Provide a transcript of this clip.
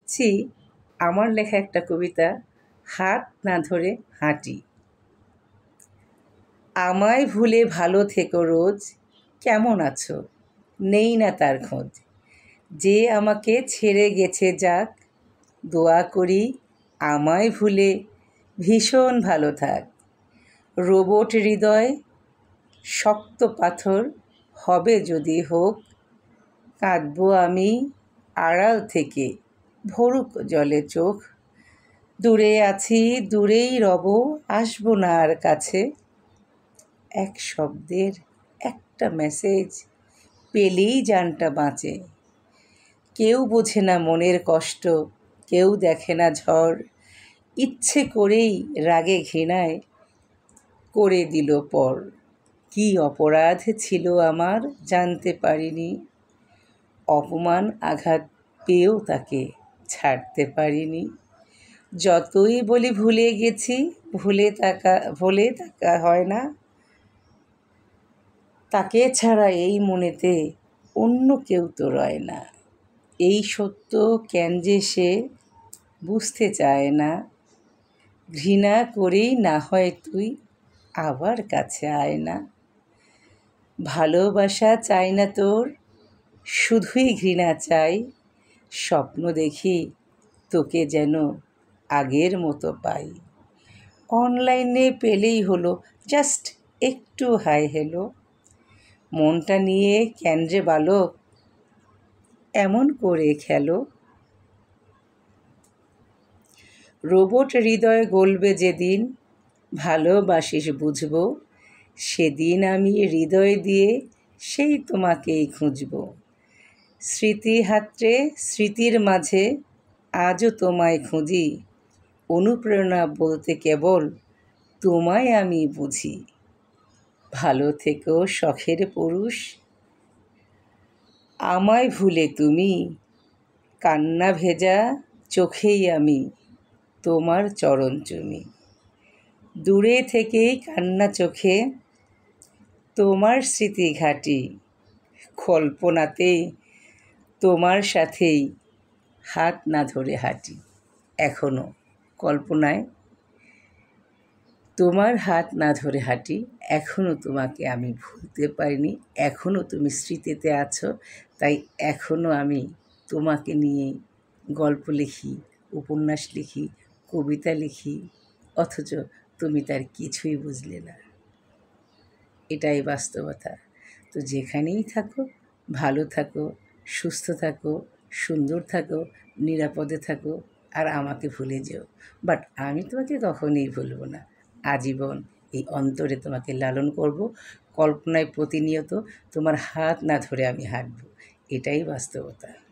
ছি, আমার লেখা একটা কবিতা, হাত না ধরে হাঁটি। আমায় ভুলে ভালো থেকো রোজ, কেমন আছো নেই না তার খোঁজ। যে আমাকে ছেড়ে গেছে যাক, দোয়া করি আমায় ভুলে ভীষণ ভালো থাক। রোবট হৃদয় শক্ত পাথর হবে যদি হোক, কাঁদবো আমি আড়াল থেকে ভরুক জলে চোখ। দূরে আছি দূরেই রব, আসবো না আর কাছে। এক শব্দের একটা মেসেজ পেলেই জানটা বাঁচে। কেউ বোঝে না মনের কষ্ট, কেউ দেখে না ঝড়। ইচ্ছে করেই রাগে ঘৃণায় করে দিল পর। কি অপরাধ ছিল আমার জানতে পারিনি, অপমান আঘাত পেয়েও তাকে ছাড়তে পারিনি। যতই বলি ভুলে গেছি, ভুলে থাকা হয় না। তাকে ছাড়া এই মনেতে অন্য কেউ তো রয় না। এই সত্য কেন যে সে বুঝতে চায় না। ঘৃণা করেই না হয় তুই আবার কাছে আয় না। ভালোবাসা চাই না তোর, শুধুই ঘৃণা চাই। স্বপ্ন দেখি তোকে যেন আগের মতো পাই। অনলাইনে পেলেই হলো জাস্ট একটু হাই হ্যালো। মনটা নিয়ে কেন রে বালক এমন করে খেলো। রোবট হৃদয় গলবে যেদিন, ভালোবাসিস বুঝবো, সেদিন আমি হৃদয় দিয়ে সেই তোমাকেই খুঁজব। স্মৃতি হাতড়ে স্মৃতির মাঝে আজও তোমায় খুঁজি। অনুপ্রেরণা বলতে কেবল তোমায় আমি বুঝি। ভালো থেকো শখের পুরুষ, আমায় ভুলে তুমি। কান্না ভেজা চোখেই আমি তোমার চরণ চুমি। দূরে থেকেই কান্না চোখে তোমার স্মৃতি ঘাঁটি। কল্পনাতেই তোমার সাথেই হাত না ধরে হাঁটি। এখনও কল্পনায় তোমার হাত না ধরে হাঁটি। এখনও তোমাকে আমি ভুলতে পারিনি। এখনও তুমি স্মৃতিতে আছো। তাই এখনও আমি তোমাকে নিয়ে গল্প লিখি, উপন্যাস লিখি, কবিতা লিখি, অথচ তুমি তার কিছুই বুঝলে না। এটাই বাস্তবতা। তো যেখানেই থাকো ভালো থাকো, সুস্থ থাকো, সুন্দর থাকো, নিরাপদে থাকো, আর আমাকে ভুলে যেও। বাট আমি তোমাকে কখনোই ভুলব না। আজীবন এই অন্তরে তোমাকে লালন করব। কল্পনায় প্রতিনিয়ত তোমার হাত না ধরে আমি হাঁটব। এটাই বাস্তবতা।